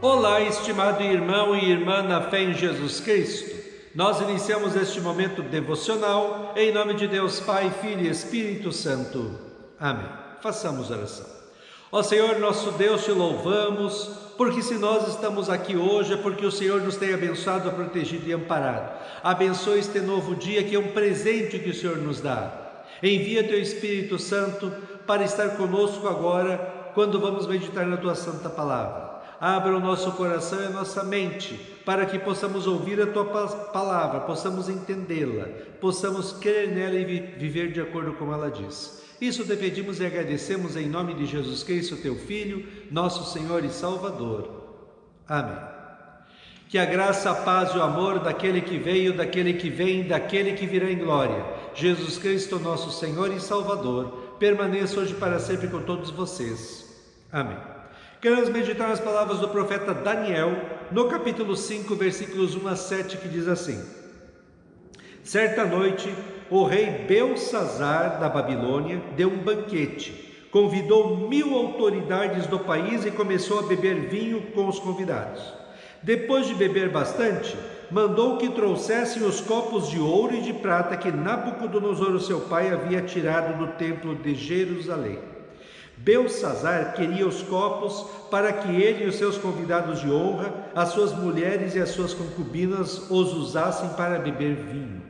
Olá, estimado irmão e irmã na fé em Jesus Cristo. Nós iniciamos este momento devocional em nome de Deus Pai, Filho e Espírito Santo. Amém. Façamos oração. Ó Senhor, nosso Deus, te louvamos, porque se nós estamos aqui hoje é porque o Senhor nos tem abençoado, protegido e amparado. Abençoe este novo dia que é um presente que o Senhor nos dá. Envia teu Espírito Santo para estar conosco agora, quando vamos meditar na tua santa palavra. Abra o nosso coração e a nossa mente, para que possamos ouvir a Tua palavra, possamos entendê-la, possamos crer nela e viver de acordo com ela diz. Isso te pedimos e agradecemos em nome de Jesus Cristo, Teu Filho, nosso Senhor e Salvador. Amém. Que a graça, a paz e o amor daquele que veio, daquele que vem, daquele que virá em glória, Jesus Cristo, nosso Senhor e Salvador, permaneça hoje para sempre com todos vocês. Amém. Queremos meditar nas palavras do profeta Daniel, no capítulo 5, versículos 1 a 7, que diz assim: Certa noite, o rei Belsazar da Babilônia deu um banquete, convidou 1000 autoridades do país e começou a beber vinho com os convidados. Depois de beber bastante, mandou que trouxessem os copos de ouro e de prata que Nabucodonosor, seu pai, havia tirado do templo de Jerusalém. Belsazar queria os copos para que ele e os seus convidados de honra, as suas mulheres e as suas concubinas os usassem para beber vinho.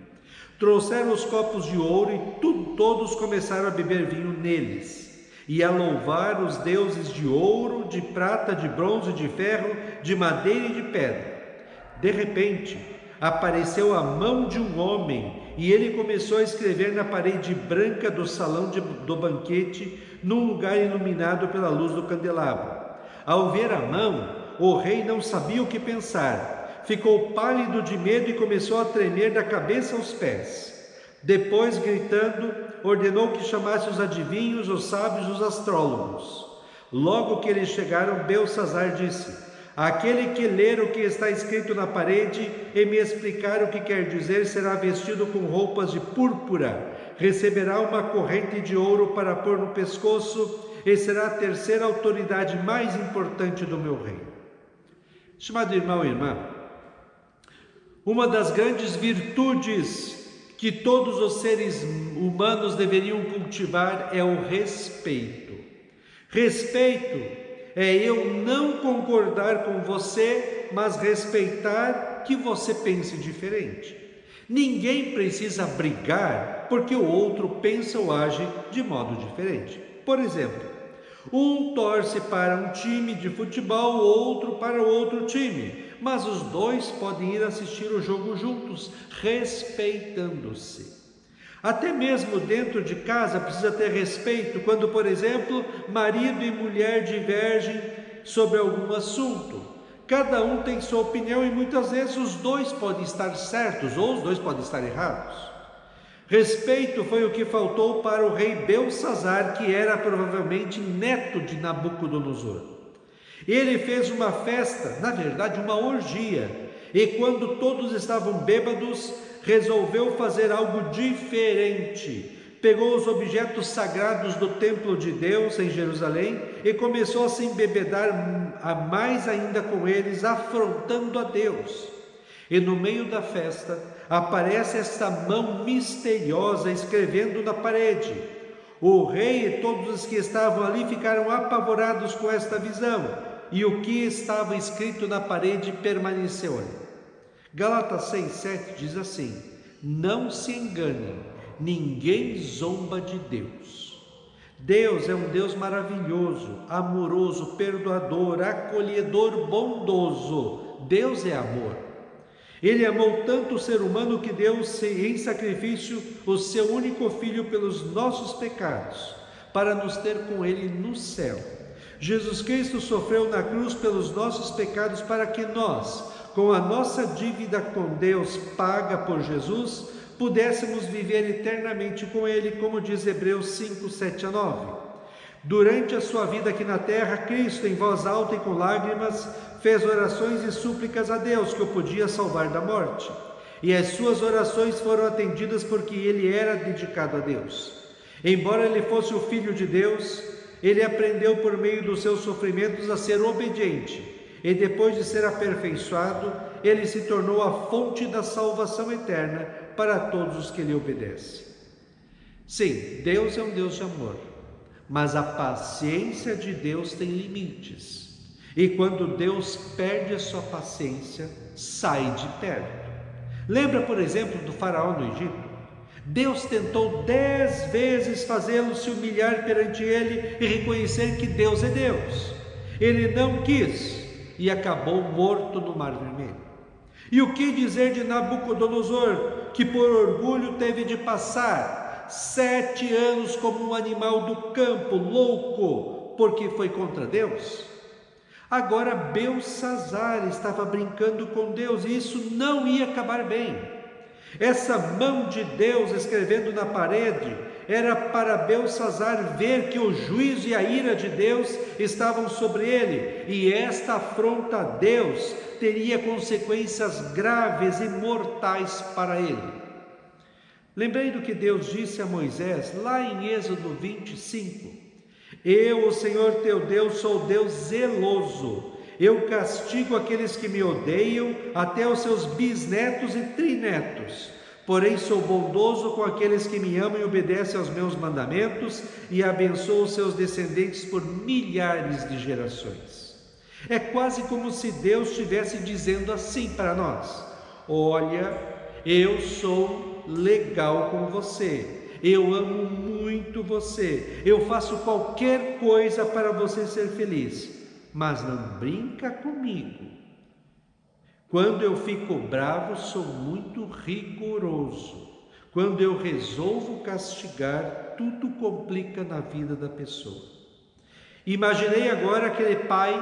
Trouxeram os copos de ouro e todos começaram a beber vinho neles, e a louvar os deuses de ouro, de prata, de bronze, de ferro, de madeira e de pedra. De repente, apareceu a mão de um homem, e ele começou a escrever na parede branca do salão do banquete, num lugar iluminado pela luz do candelabro. Ao ver a mão, o rei não sabia o que pensar. Ficou pálido de medo e começou a tremer da cabeça aos pés. Depois, gritando, ordenou que chamasse os adivinhos, os sábios, os astrólogos. Logo que eles chegaram, Belsazar disse: Aquele que ler o que está escrito na parede e me explicar o que quer dizer será vestido com roupas de púrpura, receberá uma corrente de ouro para pôr no pescoço e será a terceira autoridade mais importante do meu reino. Estimado irmão e irmã, uma das grandes virtudes que todos os seres humanos deveriam cultivar é o respeito. Respeito é eu não concordar com você, mas respeitar que você pense diferente. Ninguém precisa brigar porque o outro pensa ou age de modo diferente. Por exemplo, um torce para um time de futebol, o outro para o outro time, mas os dois podem ir assistir o jogo juntos, respeitando-se. Até mesmo dentro de casa precisa ter respeito quando, por exemplo, marido e mulher divergem sobre algum assunto. Cada um tem sua opinião e muitas vezes os dois podem estar certos ou os dois podem estar errados. Respeito foi o que faltou para o rei Belsazar, que era provavelmente neto de Nabucodonosor. Ele fez uma festa, na verdade uma orgia, e quando todos estavam bêbados, resolveu fazer algo diferente. Pegou os objetos sagrados do templo de Deus em Jerusalém e começou a se embebedar mais ainda com eles, afrontando a Deus. E no meio da festa aparece essa mão misteriosa escrevendo na parede. O rei e todos os que estavam ali ficaram apavorados com esta visão, e o que estava escrito na parede permaneceu ali. Gálatas 6,7 diz assim: Não se enganem, ninguém zomba de Deus. Deus é um Deus maravilhoso, amoroso, perdoador, acolhedor, bondoso. Deus é amor. Ele amou tanto o ser humano que deu em sacrifício o seu único filho pelos nossos pecados, para nos ter com ele no céu. Jesus Cristo sofreu na cruz pelos nossos pecados para que nós, com a nossa dívida com Deus paga por Jesus, pudéssemos viver eternamente com Ele, como diz Hebreus 5, 7 a 9. Durante a sua vida aqui na terra, Cristo, em voz alta e com lágrimas, fez orações e súplicas a Deus, que o podia salvar da morte. E as suas orações foram atendidas porque ele era dedicado a Deus. Embora ele fosse o Filho de Deus, ele aprendeu por meio dos seus sofrimentos a ser obediente. e depois de ser aperfeiçoado, ele se tornou a fonte da salvação eterna para todos os que lhe obedecem. Sim, Deus é um Deus de amor, mas a paciência de Deus tem limites. E quando Deus perde a sua paciência, sai de perto. Lembra, por exemplo, do faraó no Egito? Deus tentou 10 vezes fazê-lo se humilhar perante ele e reconhecer que Deus é Deus. Ele não quis e acabou morto no Mar Vermelho. E o que dizer de Nabucodonosor, que por orgulho teve de passar 7 anos como um animal do campo, louco, porque foi contra Deus? Agora Beltsazar estava brincando com Deus e isso não ia acabar bem. Essa mão de Deus escrevendo na parede era para Beltsazar ver que o juízo e a ira de Deus estavam sobre ele, e esta afronta a Deus teria consequências graves e mortais para ele. Lembrei do que Deus disse a Moisés lá em Êxodo 25: Eu, o Senhor teu Deus, sou Deus zeloso. Eu castigo aqueles que me odeiam até os seus bisnetos e trinetos. Porém sou bondoso com aqueles que me amam e obedecem aos meus mandamentos, e abençoo os seus descendentes por milhares de gerações. É quase como se Deus estivesse dizendo assim para nós: olha, eu sou legal com você, eu amo muito você, eu faço qualquer coisa para você ser feliz, mas não brinca comigo. Quando eu fico bravo, sou muito rigoroso. Quando eu resolvo castigar, tudo complica na vida da pessoa. Imaginei agora aquele pai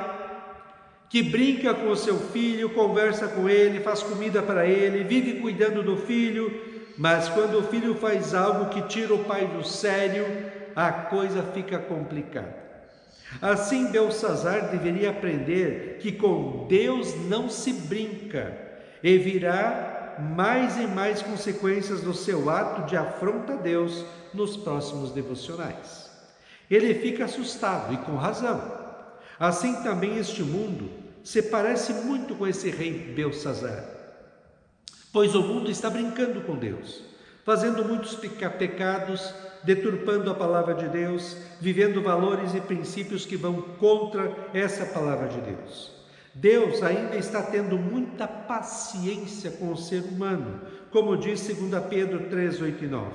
que brinca com o seu filho, conversa com ele, faz comida para ele, vive cuidando do filho, mas quando o filho faz algo que tira o pai do sério, a coisa fica complicada. Assim, Beltsazar deveria aprender que com Deus não se brinca, e virá mais e mais consequências do seu ato de afronta a Deus nos próximos devocionais. Ele fica assustado, e com razão. Assim também este mundo se parece muito com esse rei Beltsazar, pois o mundo está brincando com Deus, fazendo muitos pecados, deturpando a palavra de Deus, vivendo valores e princípios que vão contra essa palavra de Deus. Deus ainda está tendo muita paciência com o ser humano, como diz 2 Pedro 3, 8 e 9.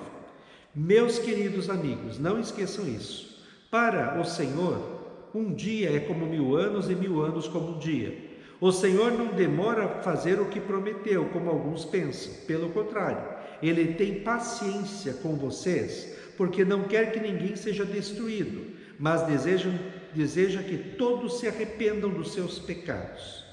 Meus queridos amigos, não esqueçam isso. Para o Senhor, um dia é como 1000 anos e 1000 anos como um dia. O Senhor não demora a fazer o que prometeu, como alguns pensam. Pelo contrário, Ele tem paciência com vocês, porque não quer que ninguém seja destruído, mas deseja que todos se arrependam dos seus pecados.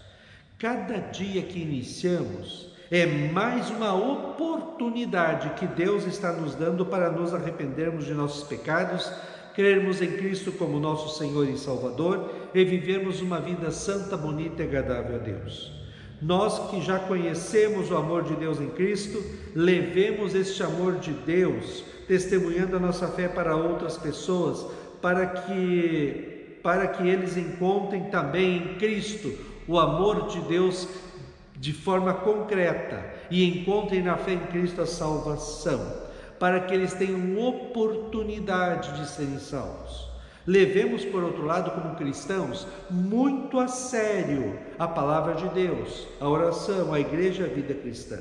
Cada dia que iniciamos é mais uma oportunidade que Deus está nos dando para nos arrependermos de nossos pecados, crermos em Cristo como nosso Senhor e Salvador e vivermos uma vida santa, bonita e agradável a Deus. Nós que já conhecemos o amor de Deus em Cristo, levemos este amor de Deus, testemunhando a nossa fé para outras pessoas, para que eles encontrem também em Cristo o amor de Deus de forma concreta e encontrem na fé em Cristo a salvação, para que eles tenham oportunidade de serem salvos. Levemos, por outro lado, como cristãos, muito a sério a palavra de Deus, a oração, a igreja, a vida cristã.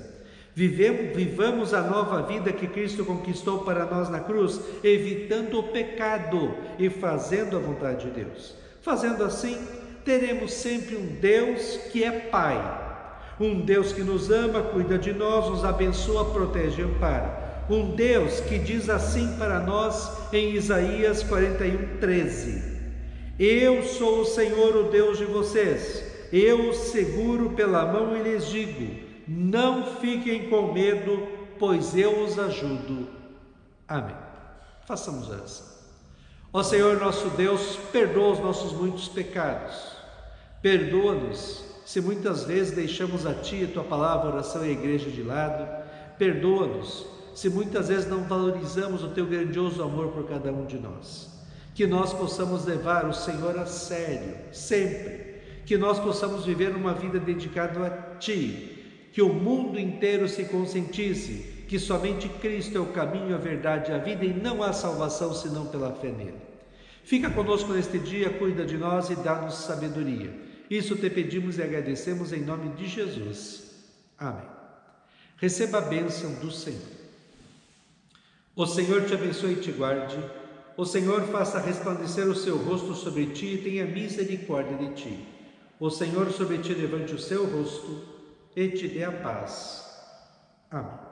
Vivamos a nova vida que Cristo conquistou para nós na cruz, evitando o pecado e fazendo a vontade de Deus. Fazendo assim, teremos sempre um Deus que é Pai, um Deus que nos ama, cuida de nós, nos abençoa, protege e ampara. Um Deus que diz assim para nós em Isaías 41:13: Eu sou o Senhor, o Deus de vocês, eu os seguro pela mão e lhes digo: não fiquem com medo, pois eu os ajudo. Amém. Façamos oração. Ó Senhor nosso Deus, perdoa os nossos muitos pecados. Perdoa-nos se muitas vezes deixamos a Ti, a Tua palavra, a oração e a igreja de lado. Perdoa-nos se muitas vezes não valorizamos o Teu grandioso amor por cada um de nós. Que nós possamos levar o Senhor a sério, sempre. que nós possamos viver uma vida dedicada a Ti, que o mundo inteiro se conscientize que somente Cristo é o caminho, a verdade e a vida, e não há salvação senão pela fé nele. Fica conosco neste dia, cuida de nós e dá-nos sabedoria. Isso te pedimos e agradecemos em nome de Jesus. Amém. Receba a bênção do Senhor. O Senhor te abençoe e te guarde. O Senhor faça resplandecer o seu rosto sobre ti e tenha misericórdia de ti. O Senhor sobre ti levante o seu rosto e te dê a paz. Amém.